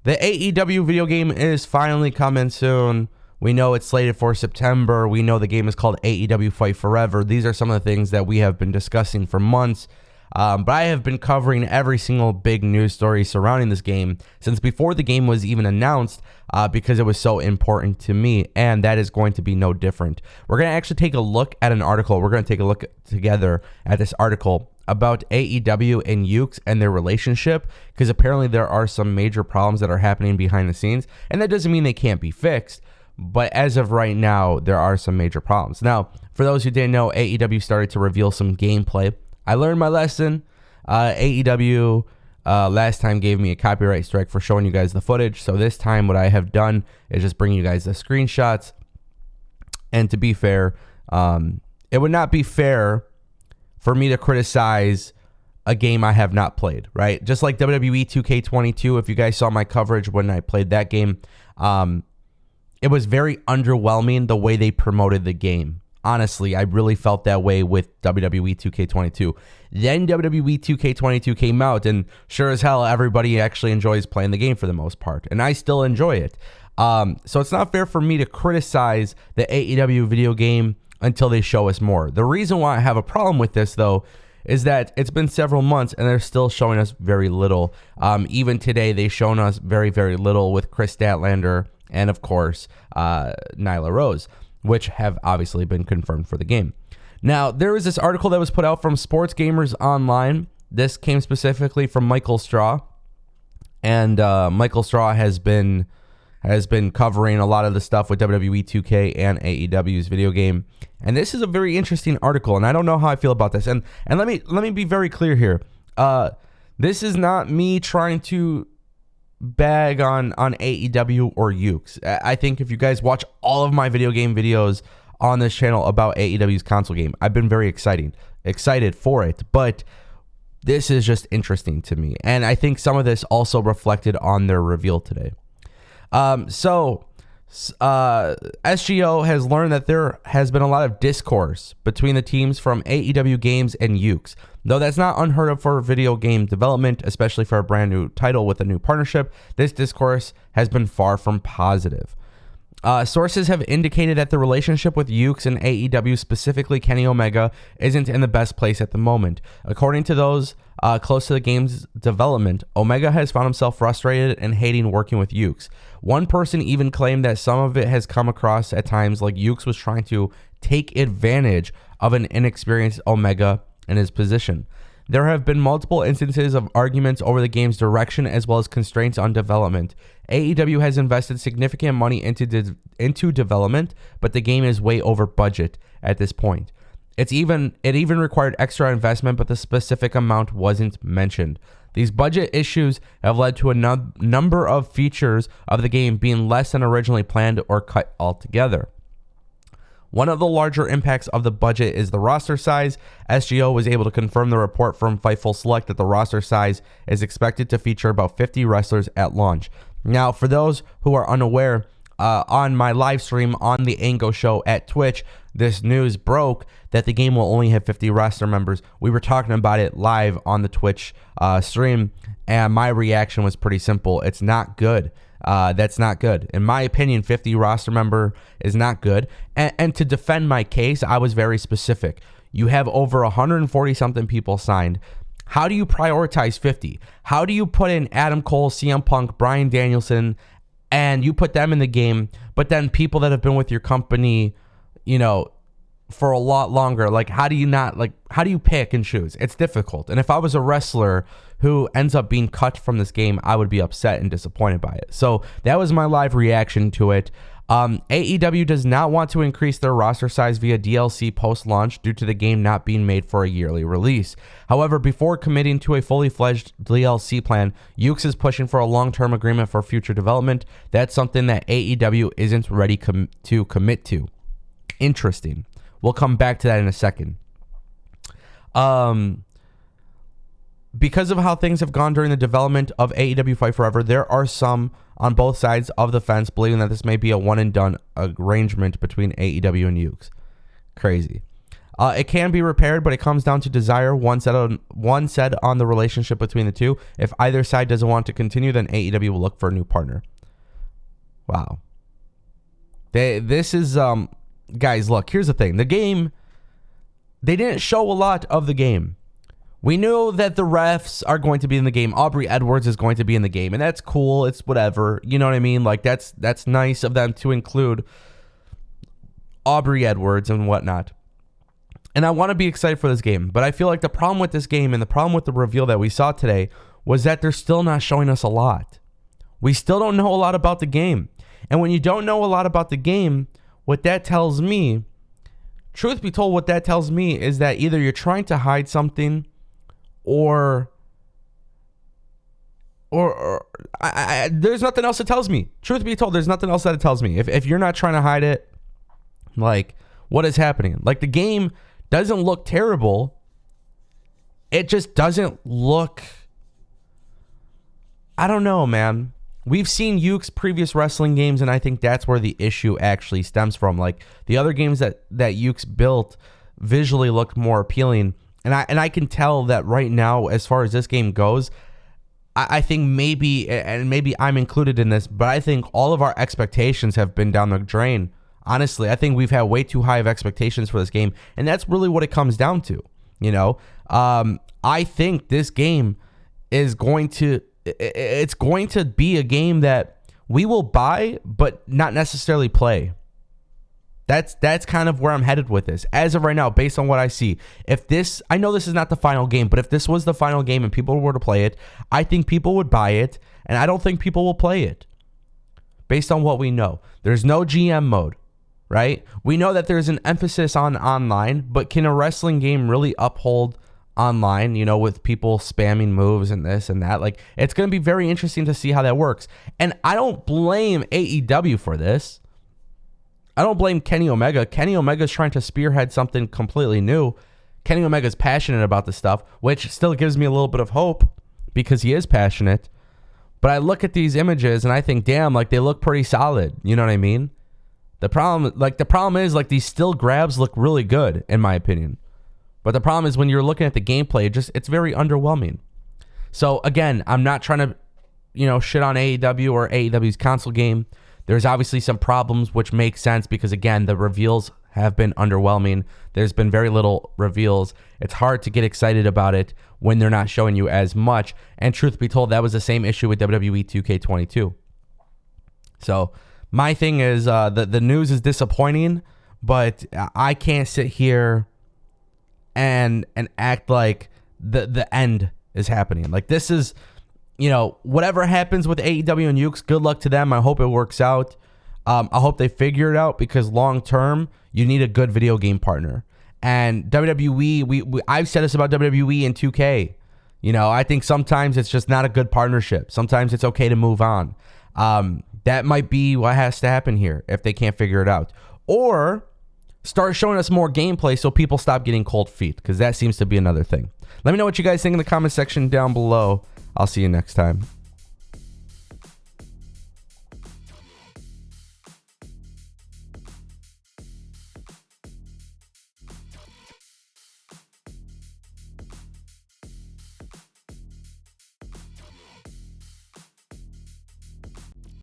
The AEW video game is finally coming soon. We know it's slated for September. We know the game is called AEW Fight Forever. These are some of the things that we have been discussing for months. But I have been covering every single big news story surrounding this game since before the game was even announced because it was so important to me, and that is going to be no different. We're going to actually take a look at an article. We're going to take a look together at this article about AEW and Yukes and their relationship, because apparently there are some major problems that are happening behind the scenes, and that doesn't mean they can't be fixed, but as of right now, there are some major problems. Now, for those who didn't know, AEW started to reveal some gameplay. I learned my lesson. AEW last time gave me a copyright strike for showing you guys the footage, so this time what I have done is just bring you guys the screenshots, and to be fair, it would not be fair for me to criticize a game I have not played, right? Just like WWE 2K22, if you guys saw my coverage when I played that game, it was very underwhelming the way they promoted the game. Honestly, I really felt that way with WWE 2K22. Then WWE 2K22 came out, and sure as hell, everybody actually enjoys playing the game for the most part, and I still enjoy it. So it's not fair for me to criticize the AEW video game until they show us more. The reason why I have a problem with this, though, is that it's been several months and they're still showing us very little. Even today, they've shown us very, very little with Chris Statlander and, of course, Nyla Rose, which have obviously been confirmed for the game. Now, there was this article that was put out from Sports Gamers Online. This came specifically from Michael Straw, and Michael Straw has been covering a lot of the stuff with WWE 2K and AEW's video game. And this is a very interesting article, and I don't know how I feel about this. And let me be very clear here. This is not me trying to bag on AEW or Yukes. I think if you guys watch all of my video game videos on this channel about AEW's console game, I've been very excited for it. But this is just interesting to me. And I think some of this also reflected on their reveal today. SGO has learned that there has been a lot of discourse between the teams from AEW Games and Yukes. Though that's not unheard of for video game development, especially for a brand new title with a new partnership, this discourse has been far from positive. Sources have indicated that the relationship with Yukes and AEW, specifically Kenny Omega, isn't in the best place at the moment. According to those close to the game's development, Omega has found himself frustrated and hating working with Yukes. One person even claimed that some of it has come across at times like Yukes was trying to take advantage of an inexperienced Omega in his position. There have been multiple instances of arguments over the game's direction as well as constraints on development. AEW has invested significant money into development, but the game is way over budget at this point. It even required extra investment, but the specific amount wasn't mentioned. These budget issues have led to a number of features of the game being less than originally planned or cut altogether. One of the larger impacts of the budget is the roster size. SGO was able to confirm the report from Fightful Select that the roster size is expected to feature about 50 wrestlers at launch. Now, for those who are unaware, on my live stream on the Ango Show at Twitch, this news broke that the game will only have 50 roster members. We were talking about it live on the Twitch stream, and my reaction was pretty simple. It's not good. That's not good. In my opinion, 50 roster member is not good. And to defend my case, I was very specific. You have over 140 something people signed. How do you prioritize 50? How do you put in Adam Cole, CM Punk, Bryan Danielson, and you put them in the game, but then people that have been with your company, for a lot longer, how do you pick and choose? It's difficult. And if I was a wrestler who ends up being cut from this game, I would be upset and disappointed by it. So that was my live reaction to it. AEW does not want to increase their roster size via DLC post-launch due to the game not being made for a yearly release. However, before committing to a fully fledged DLC plan, Yukes is pushing for a long-term agreement for future development. That's something that AEW isn't ready to commit to. Interesting. We'll come back to that in a second. Because of how things have gone during the development of AEW Fight Forever, there are some on both sides of the fence believing that this may be a one-and-done arrangement between AEW and Yukes. Crazy. It can be repaired, but it comes down to desire. One said on the relationship between the two. If either side doesn't want to continue, then AEW will look for a new partner. Wow. This is guys, look, here's the thing. The game, they didn't show a lot of the game. We knew that the refs are going to be in the game. Aubrey Edwards is going to be in the game, and that's cool. It's whatever. You know what I mean? Like, that's nice of them to include Aubrey Edwards and whatnot. And I want to be excited for this game, but I feel like the problem with this game and the problem with the reveal that we saw today was that they're still not showing us a lot. We still don't know a lot about the game. And when you don't know a lot about the game, what that tells me, truth be told, what that tells me is that either you're trying to hide something or there's nothing else it tells me. Truth be told, there's nothing else that it tells me. If you're not trying to hide it, like, what is happening? Like, the game doesn't look terrible. It just doesn't look, I don't know, man. We've seen Yukes' previous wrestling games, and I think that's where the issue actually stems from. Like, the other games that Yukes built visually looked more appealing. And I can tell that right now, as far as this game goes, I think maybe I'm included in this, but I think all of our expectations have been down the drain. Honestly, I think we've had way too high of expectations for this game, and that's really what it comes down to. You know, I think this game is going to be a game that we will buy, but not necessarily play. That's kind of where I'm headed with this. As of right now, based on what I see, I know this is not the final game, but if this was the final game and people were to play it, I think people would buy it, and I don't think people will play it. Based on what we know. There's no GM mode, right? We know that there's an emphasis on online, but can a wrestling game really uphold online, you know, with people spamming moves and this and that? Like, it's going to be very interesting to see how that works. And I don't blame AEW for this. I don't blame Kenny Omega. Kenny Omega's trying to spearhead something completely new. Kenny Omega's passionate about this stuff, which still gives me a little bit of hope because he is passionate. But I look at these images and I think, damn, like, they look pretty solid. You know what I mean? The problem is, like, these still grabs look really good, in my opinion. But the problem is when you're looking at the gameplay, it's very underwhelming. So again, I'm not trying to, you know, shit on AEW or AEW's console game. There's obviously some problems, which make sense because, again, the reveals have been underwhelming. There's been very little reveals. It's hard to get excited about it when they're not showing you as much. And truth be told, that was the same issue with WWE 2K22. So my thing is, the news is disappointing, but I can't sit here and act like the end is happening. Like, this is, you know, whatever happens with AEW and Yukes, good luck to them. I hope it works out. I hope they figure it out because long term, you need a good video game partner. And WWE, I've said this about WWE and 2K. You know, I think sometimes it's just not a good partnership. Sometimes it's okay to move on. That might be what has to happen here if they can't figure it out. Or start showing us more gameplay so people stop getting cold feet, because that seems to be another thing. Let me know what you guys think in the comment section down below. I'll see you next time.